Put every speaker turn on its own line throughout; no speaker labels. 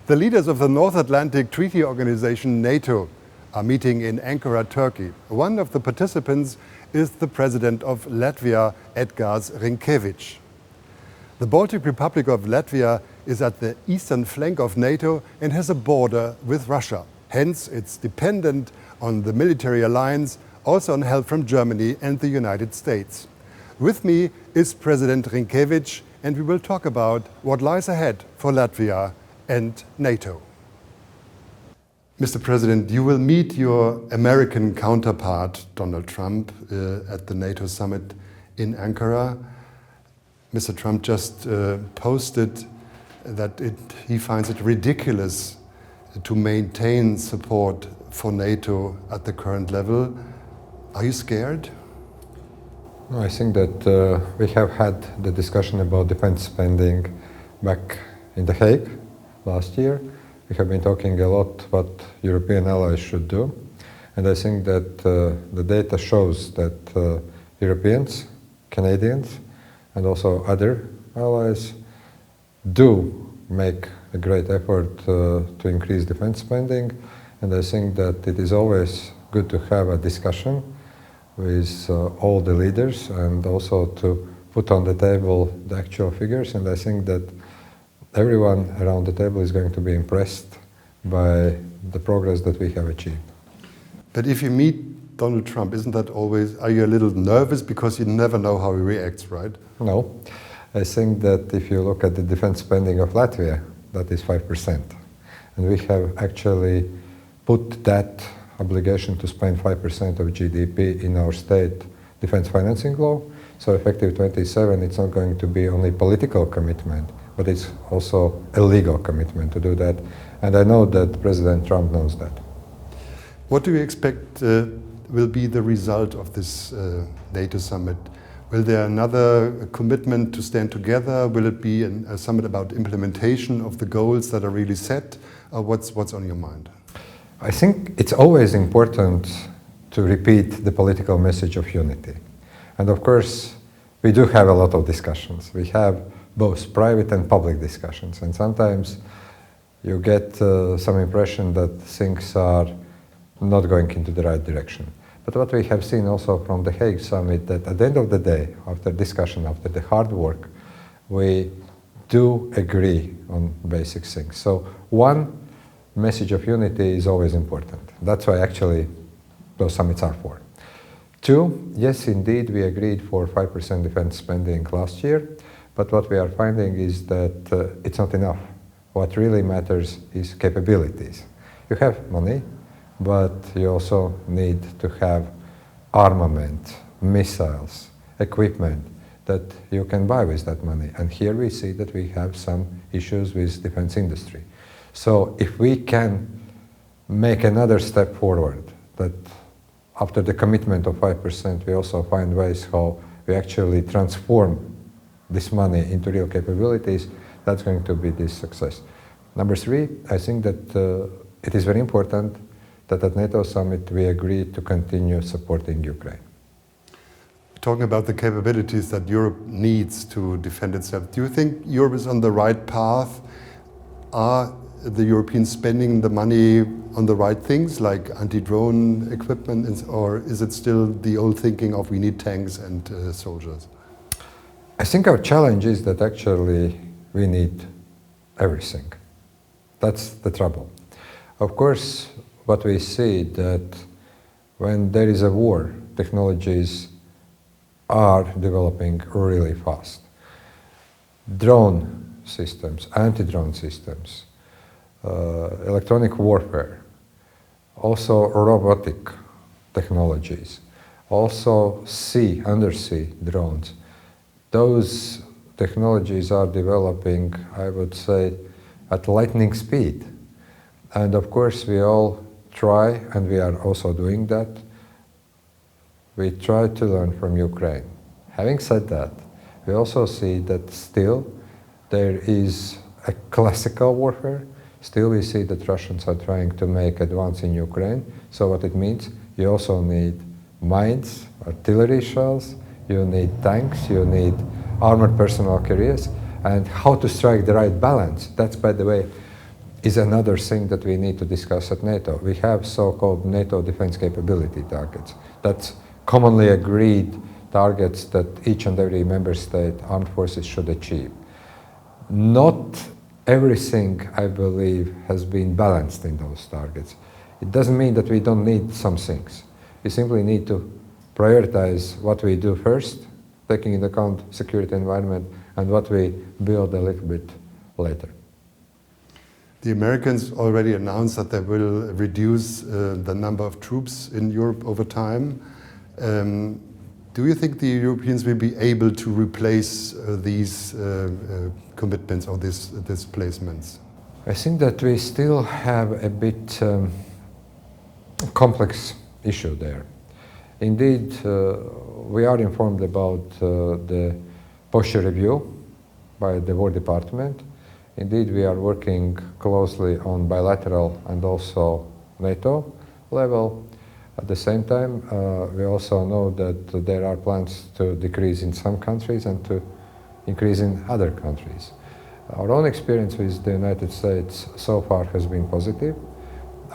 The leaders of the North Atlantic Treaty Organization, NATO, are meeting in Ankara, Turkey. One of the participants is the president of Latvia, Edgars Rinkevics. The Baltic Republic of Latvia is at the eastern flank of NATO and has a border with Russia. Hence, it's dependent on the military alliance, also on help from Germany and the United States. With me is President Rinkevics, and we will talk about what lies ahead for Latvia and NATO. Mr. President, you will meet your American counterpart, Donald Trump, at the NATO summit in Ankara. Mr. Trump just posted that he finds it ridiculous to maintain support for NATO at the current level. Are you scared?
No, I think that we have had the discussion about defense spending back in The Hague last year. We have been talking a lot what European allies should do. And I think that the data shows that Europeans, Canadians, and also other allies do make a great effort to increase defense spending. And I think that it is always good to have a discussion with all the leaders and also to put on the table the actual figures. And I think that everyone around the table is going to be impressed by the progress that we have achieved.
But if you meet Donald Trump, isn't that always, are you a little nervous because you never know how he reacts, right?
No. I think that if you look at the defense spending of Latvia, that is 5%. And we have actually put that obligation to spend 5% of GDP in our state defense financing law. So effective 27, it's not going to be only political commitment, but it's also a legal commitment to do that. And I know that President Trump knows that.
What do you expect will be the result of this NATO summit? Will there another commitment to stand together? Will it be a summit about implementation of the goals that are really set? Or what's on your mind?
I think it's always important to repeat the political message of unity. And of course, we do have a lot of discussions. We have both private and public discussions. And sometimes you get some impression that things are not going into the right direction. But what we have seen also from the Hague summit, that at the end of the day, after discussion, after the hard work, we do agree on basic things. So one message of unity is always important. That's why actually those summits are for. Two, yes, indeed, we agreed for 5% defense spending last year, but what we are finding is that it's not enough. What really matters is capabilities. You have money, but you also need to have armament, missiles, equipment that you can buy with that money. And here we see that we have some issues with defense industry. So if we can make another step forward, that after the commitment of 5%, we also find ways how we actually transform this money into real capabilities, that's going to be this success. Number three, I think that it is very important that at NATO summit we agree to continue supporting Ukraine.
Talking about the capabilities that Europe needs to defend itself, do you think Europe is on the right path? Are the Europeans spending the money on the right things, like anti-drone equipment, or is it still the old thinking of we need tanks and soldiers?
I think our challenge is that actually we need everything. That's the trouble. Of course, what we see that when there is a war, technologies are developing really fast. Drone systems, anti-drone systems, electronic warfare, also robotic technologies, also undersea drones. Those technologies are developing, I would say, at lightning speed. And of course, we all try, and we are also doing that, we try to learn from Ukraine. Having said that, we also see that still there is a classical warfare. Still we see that Russians are trying to make advance in Ukraine. So what it means, you also need mines, artillery shells, you need tanks, you need armored personnel carriers, and how to strike the right balance. That's, by the way, is another thing that we need to discuss at NATO. We have so-called NATO defense capability targets. That's commonly agreed targets that each and every member state armed forces should achieve. Not everything, I believe, has been balanced in those targets. It doesn't mean that we don't need some things. We simply need to prioritize what we do first, taking into account security environment, and what we build a little bit later.
The Americans already announced that they will reduce the number of troops in Europe over time. Do you think the Europeans will be able to replace these commitments or these displacements?
I think that we still have a bit complex issue there. Indeed, we are informed about the posture review by the War Department. Indeed, we are working closely on bilateral and also NATO level. At the same time, we also know that there are plans to decrease in some countries and to increase in other countries. Our own experience with the United States so far has been positive.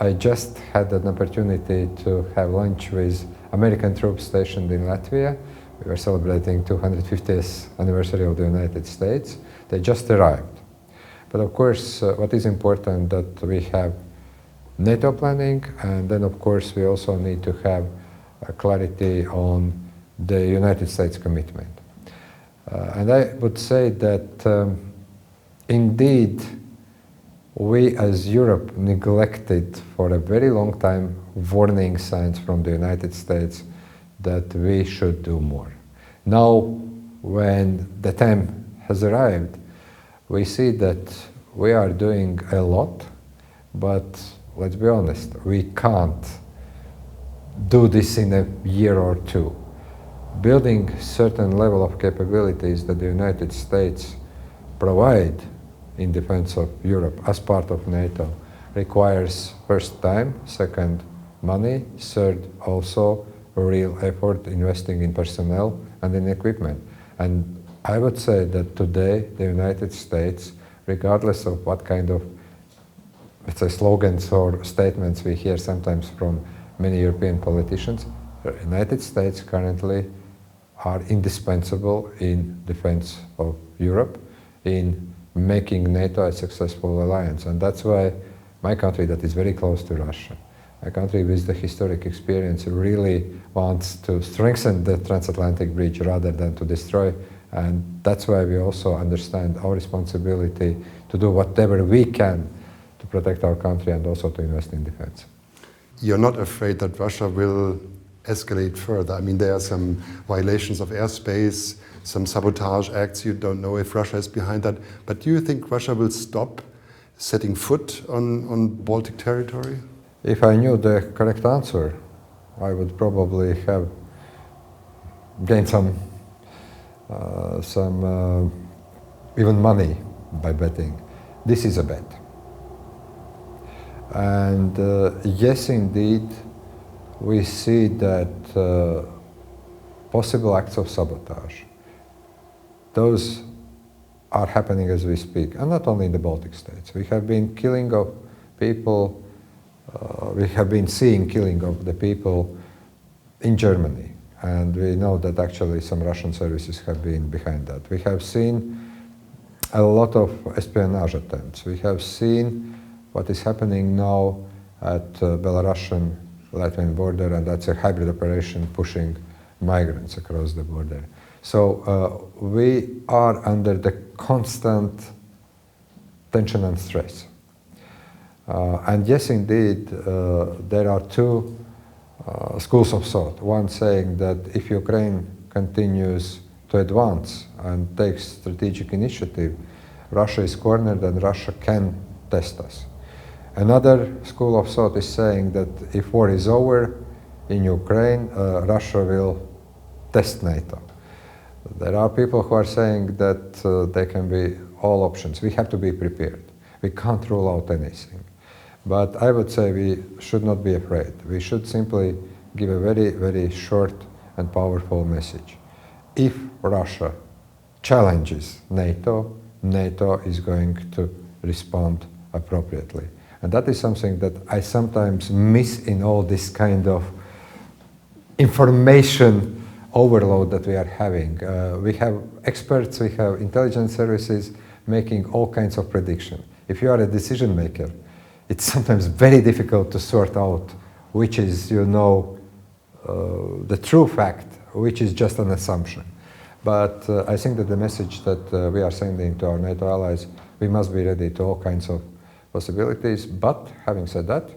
I just had an opportunity to have lunch with American troops stationed in Latvia. We were celebrating 250th anniversary of the United States. They just arrived. But of course, what is important that we have NATO planning, and then of course we also need to have clarity on the United States commitment. And I would say that indeed we as Europe neglected for a very long time warning signs from the United States that we should do more. Now, when the time has arrived, we see that we are doing a lot, but let's be honest, we can't do this in a year or two. Building certain level of capabilities that the United States provide in defense of Europe as part of NATO requires first time, second money, third also real effort investing in personnel and in equipment. And I would say that today the United States, regardless of what kind of, let's say, slogans or statements we hear sometimes from many European politicians, the United States currently are indispensable in defense of Europe, in making NATO a successful alliance. And that's why my country that is very close to Russia, a country with the historic experience, really wants to strengthen the transatlantic bridge rather than to destroy. And that's why we also understand our responsibility to do whatever we can to protect our country and also to invest in defense.
You're not afraid that Russia will escalate further? I mean, there are some violations of airspace, some sabotage acts. You don't know if Russia is behind that. But do you think Russia will stop setting foot on Baltic territory?
If I knew the correct answer, I would probably have gained some even money by betting. This is a bet. And yes, indeed, we see that possible acts of sabotage, those are happening as we speak, and not only in the Baltic states. We have been killing of people, we have been seeing killing of the people in Germany, and we know that actually some Russian services have been behind that. We have seen a lot of espionage attempts. We have seen what is happening now at Belarusian Latvian border, and that's a hybrid operation pushing migrants across the border. So we are under the constant tension and stress. And yes, indeed, there are two schools of thought. One saying that if Ukraine continues to advance and takes strategic initiative, Russia is cornered and Russia can test us. Another school of thought is saying that if war is over in Ukraine, Russia will test NATO. There are people who are saying that there can be all options. We have to be prepared. We can't rule out anything. But I would say we should not be afraid. We should simply give a very, very short and powerful message. If Russia challenges NATO, NATO is going to respond appropriately. And that is something that I sometimes miss in all this kind of information overload that we are having. We have experts, we have intelligence services making all kinds of predictions. If you are a decision maker, it's sometimes very difficult to sort out which is, the true fact, which is just an assumption. But I think that the message that we are sending to our NATO allies, we must be ready to all kinds of possibilities. But having said that,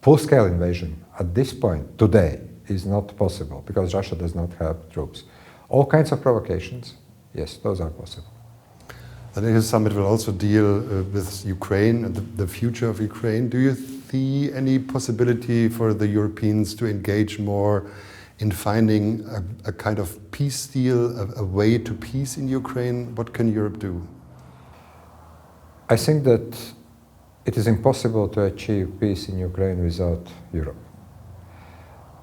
full-scale invasion at this point, today, is not possible because Russia does not have troops. All kinds of provocations, yes, those are possible.
The NATO summit will also deal with Ukraine and the future of Ukraine. Do you see any possibility for the Europeans to engage more in finding a kind of peace deal, a way to peace in Ukraine? What can Europe do?
I think that it is impossible to achieve peace in Ukraine without Europe,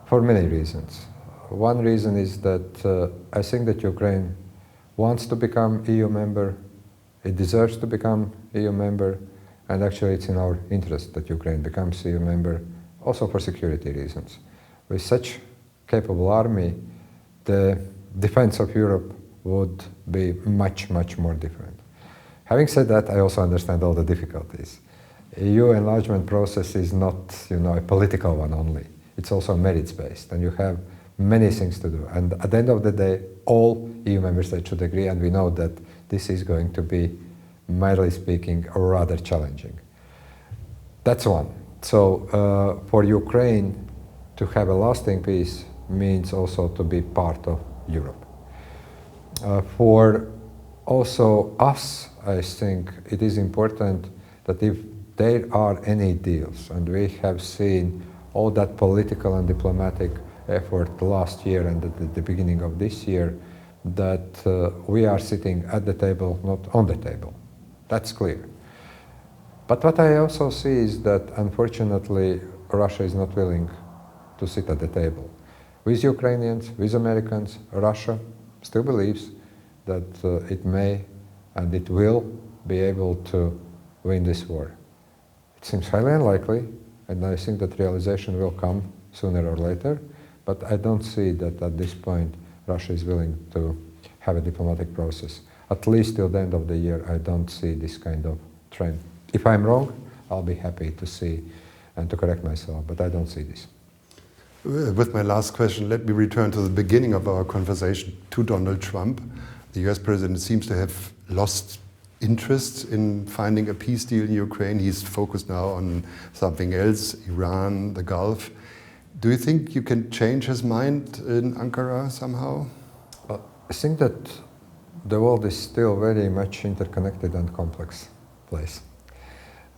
for many reasons. One reason is that I think that Ukraine wants to become EU member, it deserves to become EU member, and actually it's in our interest that Ukraine becomes EU member, also for security reasons. With such capable army, the defense of Europe would be much, much more different. Having said that, I also understand all the difficulties. EU enlargement process is not, a political one only. It's also merits-based, and you have many things to do. And at the end of the day, all EU member states should agree, and we know that this is going to be, mildly speaking, rather challenging. That's one. So for Ukraine to have a lasting peace means also to be part of Europe. For also us, I think it is important that if there are any deals, and we have seen all that political and diplomatic effort last year and at the beginning of this year, that we are sitting at the table, not on the table. That's clear. But what I also see is that, unfortunately, Russia is not willing to sit at the table. With Ukrainians, with Americans, Russia still believes that it may and it will be able to win this war. It seems highly unlikely, and I think that realization will come sooner or later, but I don't see that at this point Russia is willing to have a diplomatic process. At least till the end of the year, I don't see this kind of trend. If I'm wrong, I'll be happy to see and to correct myself, but I don't see this.
With my last question, let me return to the beginning of our conversation to Donald Trump. The US president seems to have lost interest in finding a peace deal in Ukraine. He's focused now on something else, Iran, the Gulf. Do you think you can change his mind in Ankara somehow?
I think that the world is still very much interconnected and complex place.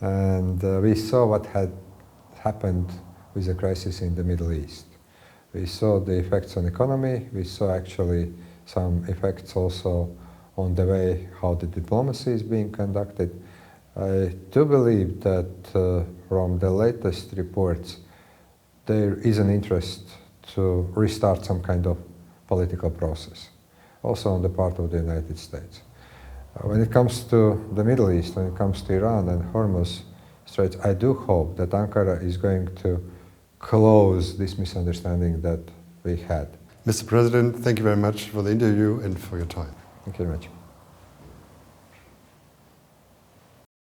And we saw what had happened with the crisis in the Middle East. We saw the effects on economy, we saw actually some effects also on the way how the diplomacy is being conducted. I do believe that from the latest reports, there is an interest to restart some kind of political process, also on the part of the United States. When it comes to the Middle East, when it comes to Iran and Hormuz Straits, I do hope that Ankara is going to close this misunderstanding that we had.
Mr. President, thank you very much for the interview and for your time.
Thank you very much.